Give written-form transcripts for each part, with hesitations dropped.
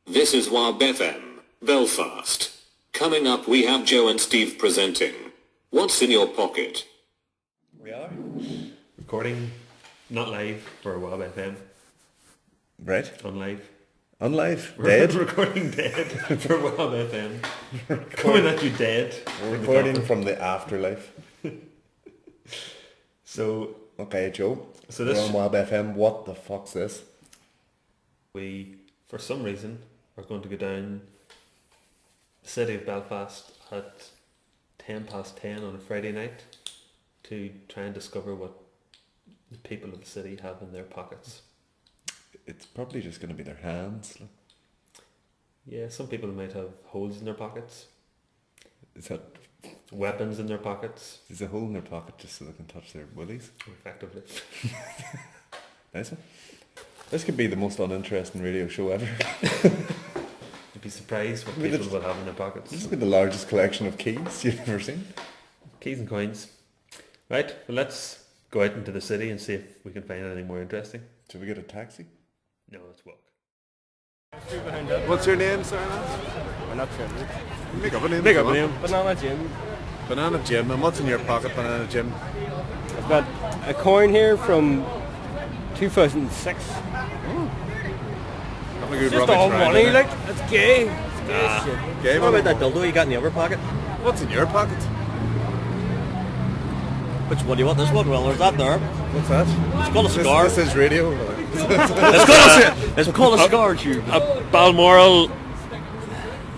This is WAB FM, Belfast. Coming up we have Joe and Steve presenting. What's in your pocket? We are recording, not live for WAB FM. Right. On live. Dead. Recording dead for WAB FM. Coming at you dead. We're recording from the afterlife. So okay, Joe. So this we're on WAB FM. What the fuck's this? We, for some reason, are going to go down the city of Belfast at 10:10 on a Friday night to try and discover what the people of the city have in their pockets. It's probably just going to be their hands. Yeah, some people might have holes in their pockets. Is that weapons in their pockets? There's a hole in their pocket just so they can touch their willies. Effectively. Nice one. This could be the most uninteresting radio show ever. You'd be surprised what people will have in their pockets. This will be the largest collection of keys you've ever seen. Keys and coins. Right, well let's go out into the city and see if we can find anything more interesting. Should we get a taxi? No, let's walk. What's your name, sorry, lads? I'm not sure. Make up a name. Make up a name. Banana Jim. Banana Jim. And what's in your pocket, Banana Jim? I've got a coin here from 2006. Just all money, like, it's gay. It's gay shit. Gay What money? about that dildo you got in the upper pocket? What's in your pocket? Which one do you want? This one? Well, there's that there. What's that? It's called a cigar. This is radio. It's called a cigar tube. A Balmoral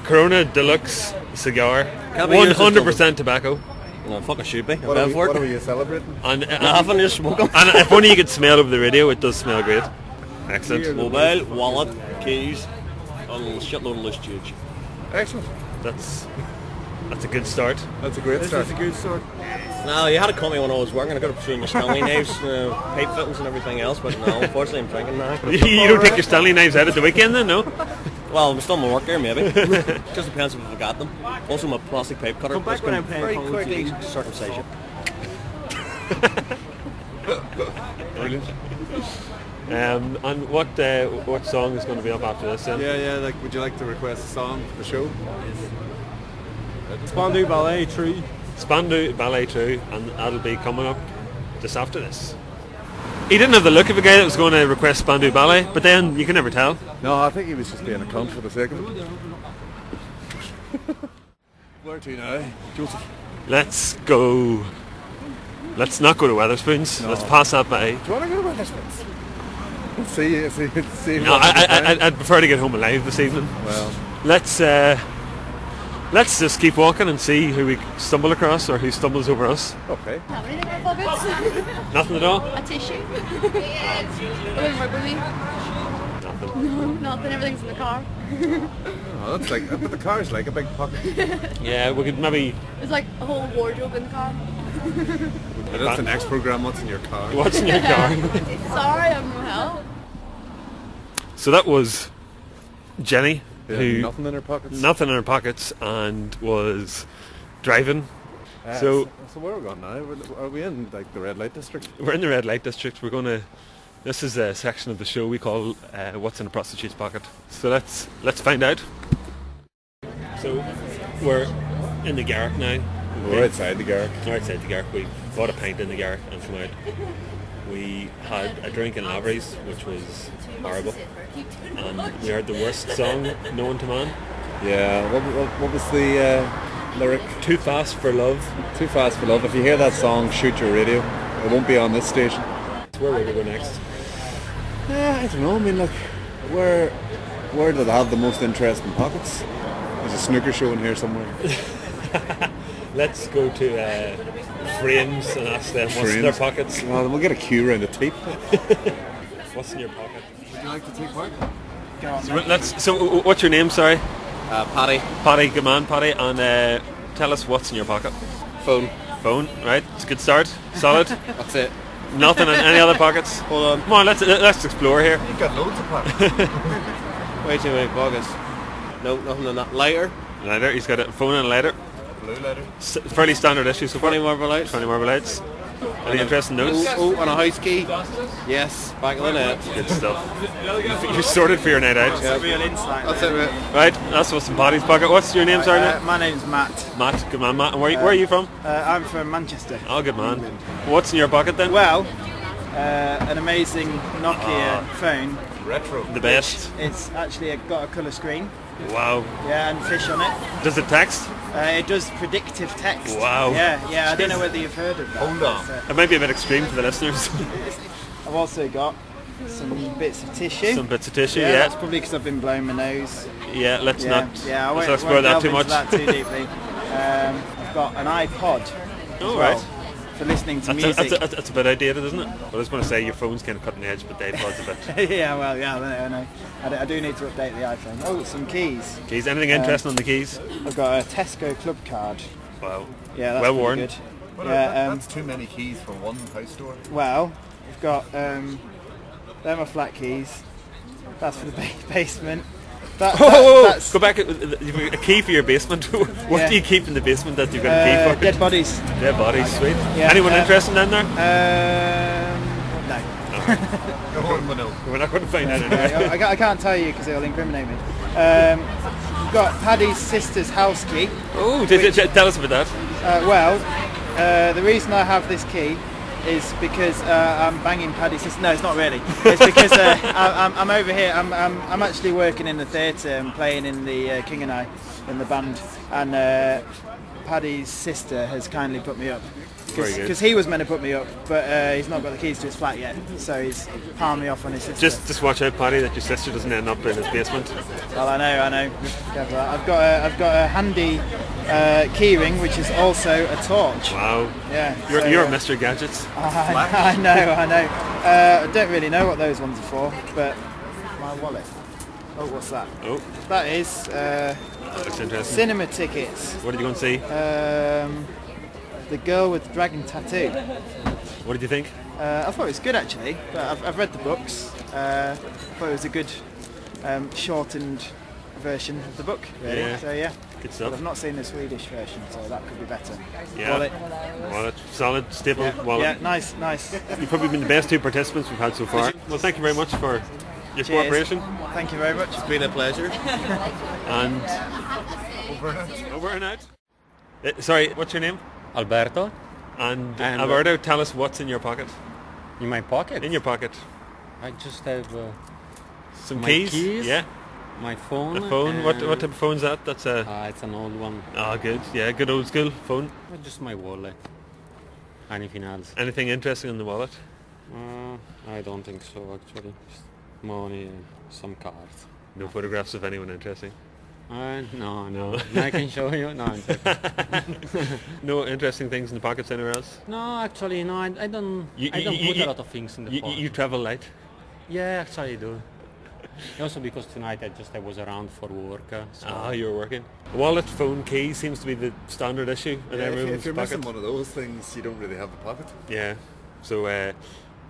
Corona Deluxe cigar. 100% tobacco. No, fucking should be. What are you celebrating? And Nothing, just smoke 'em. and if only you could smell over the radio, it does smell great. Excellent. Mobile, wallet, keys, and a shitload of loose change. Excellent. That's a good start. That's a great start. It's a good start. No, you had to call me when I was working. I got to between my Stanley knives, pipe fittings and everything else, but no, unfortunately I'm drinking now. You don't take your Stanley knives out at the weekend then, no? Well, I'm still in my work here, maybe. Just depends if I got them. Also, my plastic pipe cutter. Come back when I'm playing very Call of quickly Duty. circumcise you. Brilliant. And what song is going to be up after this then? Yeah. Like, would you like to request a song for the show? Spandau Ballet 3. Spandau Ballet 2, and that'll be coming up just after this. He didn't have the look of a guy that was going to request Spandau Ballet, but then you can never tell. No, I think he was just being a cunt for the sake of it. Where to now, Joseph? Let's go. Let's not go to Weatherspoons. No. Let's pass that by. Do you want to go to Weatherspoons? See. No, I'd prefer to get home alive this evening. Well, Let's just keep walking and see who we stumble across or who stumbles over us. okay. Have anything in my pockets? Nothing at all? A tissue? Nothing work with me? Nothing. No, nothing. Everything's in the car. Oh, that's like, but the car's like a big pocket. Yeah, we could maybe... There's like a whole wardrobe in the car. But that's the next programme. What's in your car? What's in your car? Sorry, I'm no help. So that was Jenny, Yeah, who... nothing in her pockets. Nothing in her pockets and was driving. So where are we going now? Are we in like the red light district? We're in the red light district. We're going to... This is a section of the show we call What's in a Prostitute's Pocket. So let's find out. So we're in the Garrick now. We're outside the Garrick. We're outside the Garrick. We bought a pint in the Garrick and come out. We had a drink in Lavery's, which was horrible. And we heard the worst song known to man. Yeah. What was the lyric? Too Fast for Love. Too fast for love. If you hear that song, shoot your radio. It won't be on this station. Where will we go next? I don't know. I mean, like, where do they have the most interesting pockets? There's a snooker show in here somewhere. Let's go to Frames and ask them what's in their pockets. Well, then we'll get a queue around the tape. What's in your pocket? Would you like to take part? So what's your name, sorry? Paddy. Paddy, good man, Paddy. And tell us what's in your pocket. Phone. Phone, right? It's a good start. Solid. That's it. Nothing in any other pockets. Hold on. Come on, let's explore here. You've got loads of pockets. Way too many pockets. No, nothing in that. Lighter. Lighter. He's got a phone and a lighter. Blue letter. Fairly standard issue so far. 20 marble lights. 20 marble lights. Any interesting notes? Oh, on a house key. Yes, back of the net. Good stuff. You're sorted for your night out. It's a real insight. That's it, mate. Right, that's what's in Paddy's pocket. What's your name, sorry? My name's Matt. Matt, good man, Matt. And where are you from? I'm from Manchester. Oh, good man. What's in your pocket then? Well, an amazing Nokia phone. Retro. The best. It's actually got a colour screen. Wow. Yeah, and fish on it. Does it text? It does predictive text. Wow. Yeah. I don't know whether you've heard of that. Hold on. It might be a bit extreme for the listeners. I've also got some bits of tissue. Some bits of tissue, Yeah, yeah. that's probably because I've been blowing my nose. Yeah, let's not I let's explore that delve too into much. that too deeply. I've got an iPod as Oh, well right. for listening to That's music. a bit outdated, isn't it? I was going to say your phone's kind of cutting the edge, but the iPod's a bit. Yeah, I know. I do need to update the iPhone. Oh, some keys. Keys. Anything interesting on the keys? I've got a Tesco club card. Wow. Yeah, that's Well pretty worn. good. Well, Yeah, that's too many keys for one house store. well, I've got they're my flat keys. That's for the basement. That's Go back. You've a key for your basement. What Yeah. do you keep in the basement that you've got a key for? dead bodies. Dead bodies. Sweet. Yeah, Anyone interested down there? No. No one will know. We're not going to find out anyway. I can't tell you because it'll incriminate me. We've got Paddy's sister's house key. Oh, tell us about that. The reason I have this key is because I'm banging Paddy's sister. No, it's not really. It's because I'm over here. I'm actually working in the theatre and playing in the King and I in the band, and Paddy's sister has kindly put me up. Very good. Because he was meant to put me up, but he's not got the keys to his flat yet, so he's palmed me off on his sister. Just watch out, Paddy, that your sister doesn't end up in his basement. Well, I know. Careful. I've got a handy keyring, which is also a torch. Wow. Yeah. You're Mr. Gadgets. I know. I don't really know what those ones are for, but my wallet. Oh, what's that? Oh, That is that looks interesting. cinema tickets. What did you go and see? The girl with the dragon tattoo. What did you think? I thought it was good actually, but I've read the books. I thought it was a good shortened version of the book, really. Yeah. So yeah. Good But stuff. I've not seen the Swedish version, so that could be better. Yeah. Wallet. Solid, staple Yeah, wallet. yeah, nice. You've probably been the best two participants we've had so far. Well, thank you very much for your Cheers. cooperation. Thank you very much. It's been a pleasure. And over and out. Sorry, what's your name? Alberto, And And, Alberto, tell us what's in your pocket. in my pocket. In your pocket. I just have Some My keys. keys? Yeah. my phone. A phone. What and- type of phone's that? That's a. It's an old one. Good. Yeah, good old school phone. Just my wallet. Anything else? Anything interesting in the wallet? I don't think so actually. Just money and some cards. No photographs of anyone interesting. No. I can show you. No, I'm joking. No interesting things in the pockets anywhere else? No, actually, no. I don't. I don't put a lot of things in the pocket. You travel light? Yeah, actually, I do. Also because tonight I was around for work. So You're working. Wallet, phone, key seems to be the standard issue in everyone's if you're pocket. missing one of those things, you don't really have a pocket. Yeah. So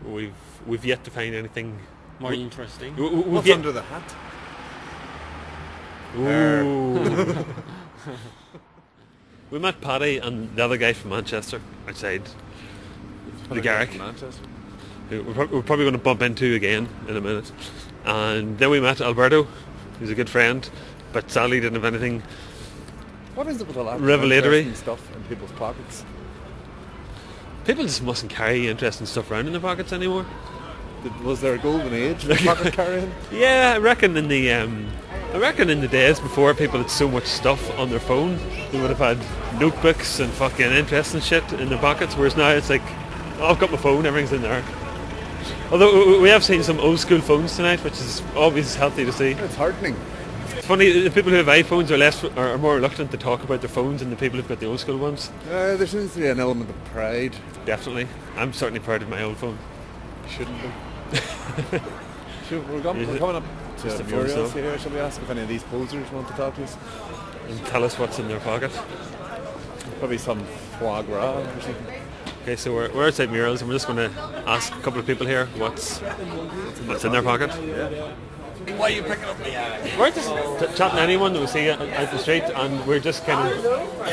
we've yet to find anything more interesting. We've What's yet- under the hat? Ooh. We met Paddy and the other guy from Manchester outside the Garrick, who we're probably going to bump into again in a minute. And then we met Alberto, who's a good friend, but sadly didn't have anything. What is it with all that Revelatory. interesting stuff in people's pockets? People just mustn't carry interesting stuff around in their pockets anymore. Was there a golden age for pocket carrying? Yeah, I reckon in the days before people had so much stuff on their phone, they would have had notebooks and fucking interesting shit in their pockets, whereas now it's like, oh, I've got my phone, everything's in there. Although we have seen some old school phones tonight, which is always healthy to see. It's heartening. It's funny, the people who have iPhones are more reluctant to talk about their phones than the people who've got the old school ones. There seems to be an element of pride. Definitely. I'm certainly proud of my old phone. Shouldn't be. We're coming up to Just a Muriel's phone, so. here. Shall we ask if any of these posers want to talk to us? And tell us what's in their pocket. Probably some foie gras or something. Okay, so we're outside Muriel's and we're just going to ask a couple of people here what's in their pocket. Why are you picking up me? We're just chatting to anyone that we see out the street, and we're just kind of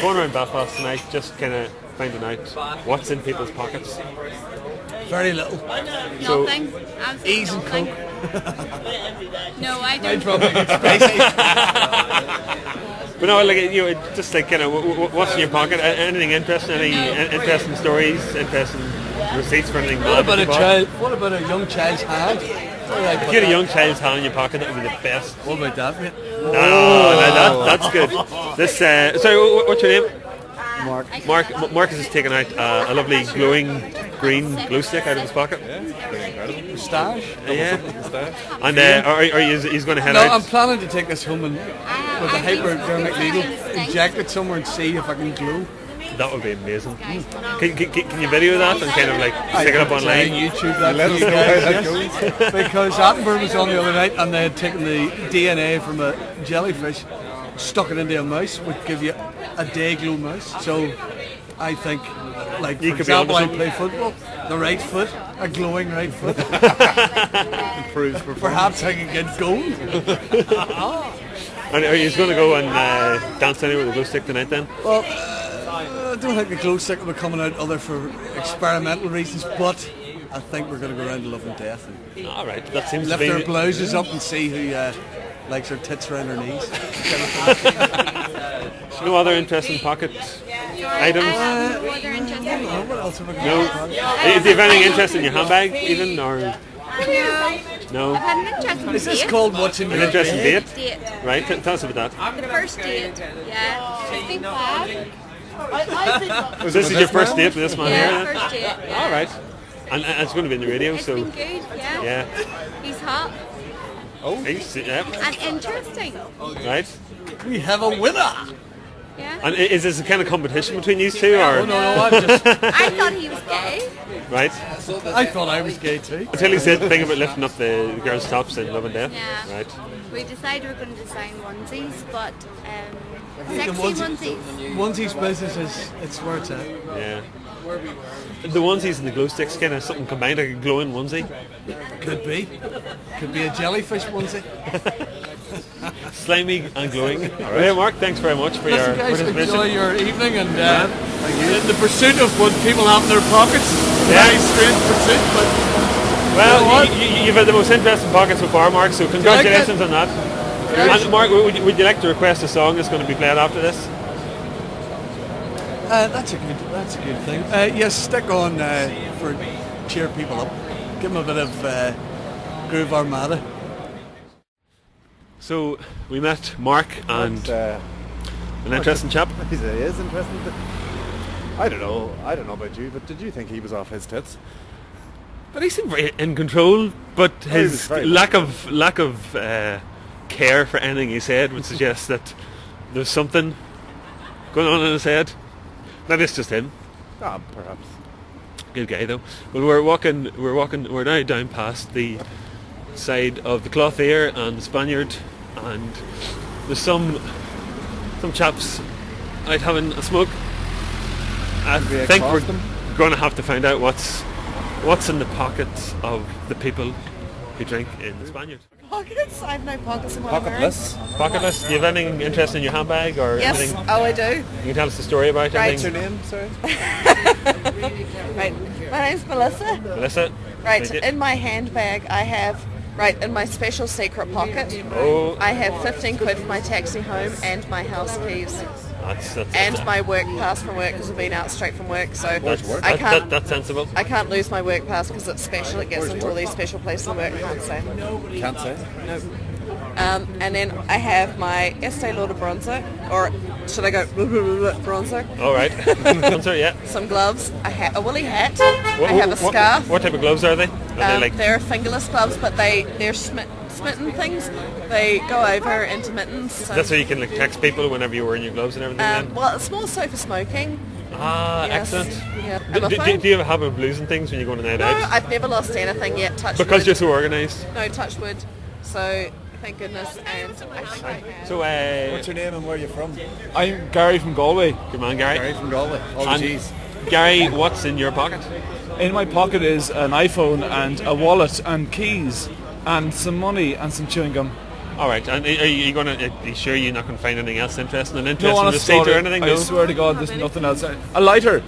going around Belfast tonight, just kind of finding out what's in people's pockets. Very little. So, Nothing. Absolutely Ease and nothing. No, I don't. but no, like just like kind of what's in your pocket? Anything interesting? Any interesting stories? Interesting receipts for anything? What about a child? What about a young child's hand? If you had a young child's hand in your pocket, that would be the best. What about that, mate? No, that's good. This. Sorry, what's your name? Mark. Mark has just taken out a lovely glowing green glue stick out of his pocket. Moustache? Yeah. And he's going to head No, out. I'm planning to take this home and with a hypodermic needle, inject it somewhere and see if I can glue. That would be amazing. Can you video that and kind of like stick it up online? YouTube that for you guys, yes. Because Attenborough was on the other night and they had taken the DNA from a jellyfish, stuck it into a mouse, would give you a day glow mouse. So I think, like for example, I play football, the right foot, a glowing right foot. Improves performance. Perhaps I can get gold. And are you going to go and dance anywhere with the glue stick tonight then? Well, I don't think the glow stick will be coming out other for experimental reasons, but I think we're going to go around to Love and Death and All right, that seems lift to be... their blouses up and see who likes her tits around her knees. No other interesting pocket items? No other interesting. What else have I got? No. Do you have anything interesting in your handbag even, or No. no? I've had an interesting Is this date. called What's in An Your interesting Bed? date? Right, tell us about that. The first date. Yeah. 55. So this is your first date with this man Yeah, here? first date. Yeah. All right. And it's going to be in the radio, It's so... been good, yeah. Yeah. He's hot Yeah. and interesting. Right. We have a winner! Yeah. And is this a kind of competition between these two, or...? Oh, no, I'm just... I thought he was gay. Right. I thought I was gay too. Until he said the thing about lifting up the girls' tops in Love and Death. Yeah. Right. We decided we're going to design onesies, but The sexy onesies. Onesies business is it's where it's at. Yeah. The onesies and the glow sticks, kind of something combined, like a glowing onesie. Could be a jellyfish onesie. Slimy and glowing. Yeah, Mark, thanks very much for your Listen, guys, participation. enjoy your evening and in the pursuit of what people have in their pockets. Yeah. Very strange pursuit, but Well, you've had the most interesting pocket so far, Mark, so congratulations on that. And Mark, would you like to request a song that's going to be played after this? that's a good thing. Yes, stick on for cheer people up. Give them a bit of Groove Armada. So we met Mark and But, an interesting chap. he is interesting. But I don't know about you, but did you think he was off his tits? But he seemed very in control, but he was his very lack of care for anything he said would suggest that there's something going on in his head. That is just him. Ah, perhaps. Good guy though. But we're now down past the side of the Clothier and the Spaniard, and there's some chaps out having a smoke. I we think we're across them? going to have to find out what's in the pockets of the people who drink in the Spaniard. Pockets? I have no pockets in what I'm wearing. Pocketless. Do you have anything interesting in your handbag or Yes, anything? oh I do. You can tell us the story about Right. What's your anything. name? Sorry. Right, my name's Melissa. Melissa? Right, Thank you. in my handbag I have, right, in my special secret pocket, Oh, I have 15 quid for my taxi home and my house keys. that's And my work pass from work because I've been out straight from work, so that's, I can't that's sensible. I can't lose my work pass because it's special. It gets into all these special places in work. I can't say. Can't say. And then I have my Estee Lauder bronzer, or should I go bronzer? All right. Sponsor, yeah. Some gloves, a woolly hat. I have a scarf. What type of gloves are they? Are they like They're fingerless gloves, but they're smitten things. They go over into mittens. So, that's so you can like text people whenever you're wearing your gloves and everything. Then? well, it's more so for smoking. Yes. Excellent. Yeah. Do you ever have a habit of losing things when you go on a night No, out? I've never lost anything yet. Touch Because wood. you're so organised. No, touch wood. So thank goodness. And I think I have. So, What's your name and where are you from? I'm Gary from Galway. good man, Gary. Gary from Galway. Oh, And jeez. Gary, what's in your pocket? In my pocket is an iPhone and a wallet and keys. and some money and some chewing gum. All right, and are you sure you're not going to find anything else interesting and No, interesting honest receipt or story, anything? I No? swear to God, there's nothing else. A lighter.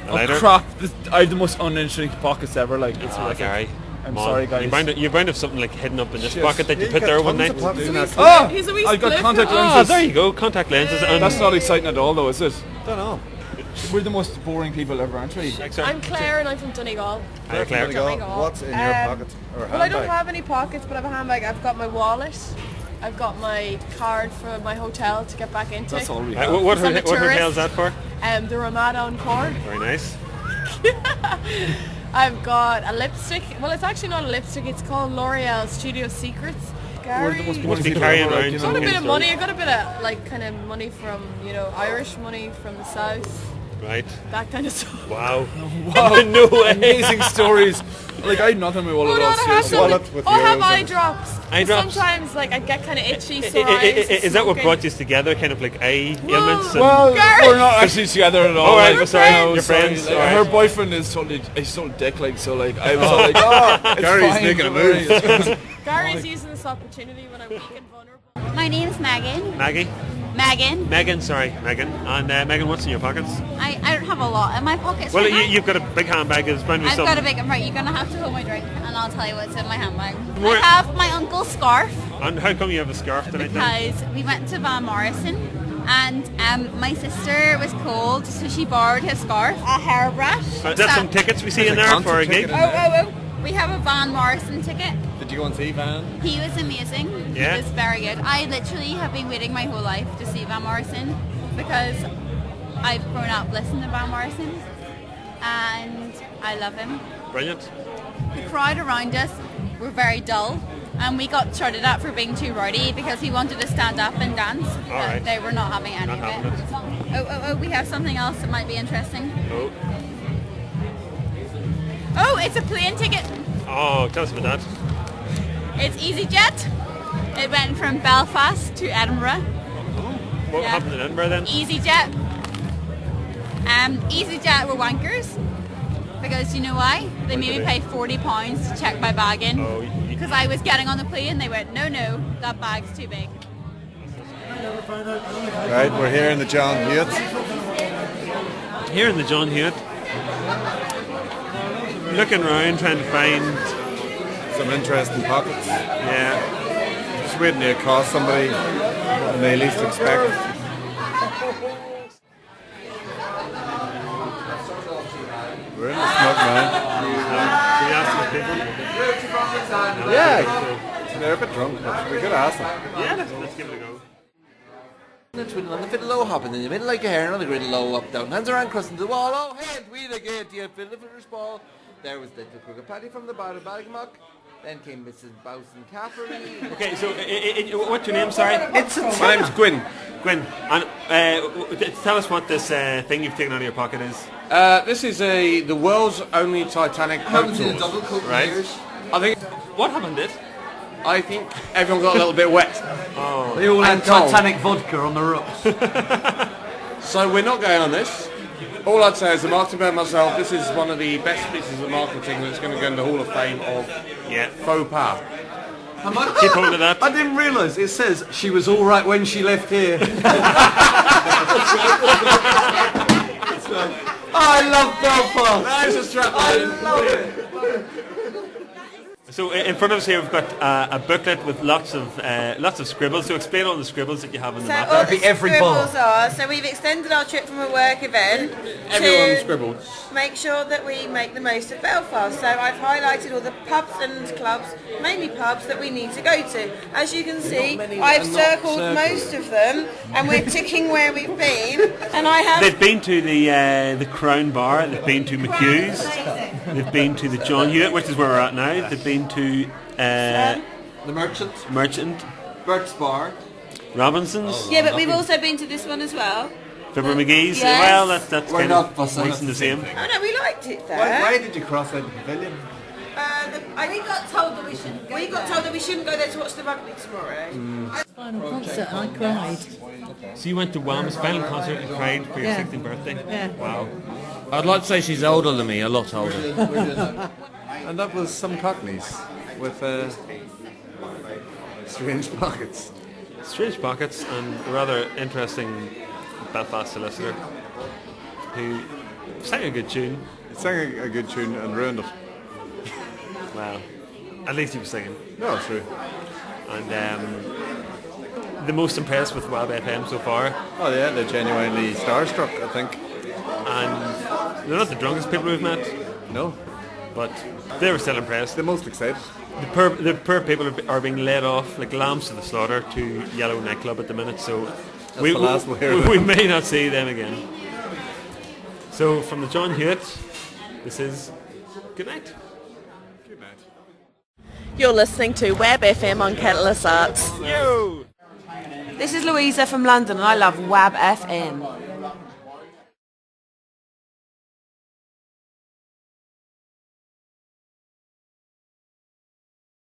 A lighter? Oh crap! I have the most uninteresting pockets ever. Like, it's Oh, horrific. Gary. I'm Come on. sorry, guys. You're bound to have something like hidden up in this Shit. pocket that you put there one night. Oh, He's a wee I've got spliff. contact Ah, lenses. there you go, contact lenses. And That's not exciting at all, though, is it? Don't know. We're the most boring people ever, aren't we? I'm Claire and I'm from Donegal. Hi, Claire. What's in your pocket or Well, I don't handbag? have any pockets, but I have a handbag. I've got my wallet. I've got my card for my hotel to get back into. That's all we What, have. what, I'm a what hotel is tourist. that for? The Ramada Encore. Very nice. I've got a lipstick. Well, it's actually not a lipstick. It's called L'Oreal Studio Secrets. We're the most You boring must be people carrying ever, around like, you I some got a know. bit kind of money. story. I got a bit of like kind of money from Irish money from the south. Right. That kind of stuff. Wow. Wow, No way. amazing stories. Like, I had nothing in my wallet Oh at no, all. I have seriously. some. wallet with I have euros eye in it. drops. Eye drops? Sometimes like I get kind of itchy, sore eyes. Is that what smoking. brought you together? Kind of like eye ailments? and- Well, Gary! we're not actually together at all. All right, like, we're sorry, no, you're sorry, friends, like, all right. Her boyfriend is totally, he's total dick, like, so like, I was all like, oh, it's Gary's fine, making a don't move. worry. Gary's using this opportunity when I'm weak and vulnerable. My name's Megan. Maggie? Megan. Megan, sorry, Megan. And Megan, what's in your pockets? I don't have a lot in my pockets Well, right now. you've got a big handbag. There's bound to be I've something. got a big... Right, you're going to have to hold my drink and I'll tell you what's in my handbag. More- I have my uncle's scarf And how come you have a scarf tonight then? because we went to Van Morrison and my sister was cold, so she borrowed his scarf. A hairbrush. Is that some tickets we see in there for a gig? Oh. We have a Van Morrison ticket. Did you go and see Van? He was amazing. Yeah? He was very good. I literally have been waiting my whole life to see Van Morrison because I've grown up listening to Van Morrison and I love him. Brilliant. The crowd around us were very dull and we got shouted at for being too rowdy because he wanted to stand up and dance, but right. they were not having any Not of having it. Oh, we have something else that might be interesting. Oh. Oh, it's a plane ticket. Oh, tell us about that. It's EasyJet. It went from Belfast to Edinburgh. What Yeah. happened in Edinburgh then? EasyJet. EasyJet were wankers because you know why? They made me pay £40 to check my bag in Oh, because I was getting on the plane. They went, no, that bag's too big. Right, we're here in the John Hewitt. Here in the John Hewitt. Looking around, trying to find... Some interesting pockets. Yeah. Just waiting to accost somebody when they least expect it. We're in the smoke now. Can we ask these people? Yeah, they're a bit drunk, but we could ask them. Yeah, let's give it a go. Twiddle on the fiddle low, hopping in the middle like a hare on the griddle low, up down, hands around, crossing the wall, oh, hand, we the gate, you fiddle for the ball. There was little crooked Paddy from the bar of Ballymock. Then came Mrs. Bowson Caffery. Okay, so what's your name, sorry? My name's Gwyn. Gwyn. And tell us what this thing you've taken out of your pocket is. This is the world's only Titanic coat sauce. Right. I think What happened to it? I think everyone got a little bit wet. Oh. They all had And cold. Titanic vodka on the rocks. So we're not going on this. All I'd say is the marketing man myself, this is one of the best pieces of marketing that's going to go in the Hall of Fame of faux pas. Keep hold of that. I didn't realise it says she was all right when she left here. I love Belfast. There's a strap I line. love it. So in front of us here we've got a booklet with lots of scribbles. So explain all the scribbles that you have on the So map. all the be every scribbles bar. are, so we've extended our trip from a work event Everyone to scribbled. make sure that we make the most of Belfast. So I've highlighted all the pubs and clubs, mainly pubs, that we need to go to. As you can see, I've circled most of them and we're ticking where we've been. And I have... They've been to the Crown Bar, they've been to McHugh's, they've been to the John Hewitt, which is where we're at now, they've been to The Merchant. Bert's Bar. Robinson's, Yeah, but we've also been to this one as well. Fibber McGee's. Yes. Well, that's We're kind not of fussing. one and the same. Oh no, we liked it there. Why did you cross out the pavilion? We got told that we shouldn't go. We got told that we shouldn't go there to watch the rugby tomorrow. Final concert and I cried. So you went to Wham's final concert and cried for your Yeah. 16th birthday? Yeah. Wow. I'd like to say she's older than me, a lot older. And that was some Cockneys. with Strange Pockets. Strange Pockets and a rather interesting Belfast solicitor who sang a good tune. He sang a good tune and ruined it. Well, at least he was singing. No, true. And the most impressed with WAB FM so far. Oh yeah, they're genuinely starstruck, I think. And they're not the drunkest people we've met. No. But they were still impressed. The most excited. The poor people are being led off like lambs to the slaughter to Yellow nightclub at the minute, so we may not see them again. So from the John Hewitt, this is good night. Good night. You're listening to WAB FM on Catalyst Arts. Yo! This is Louisa from London and I love WAB FM.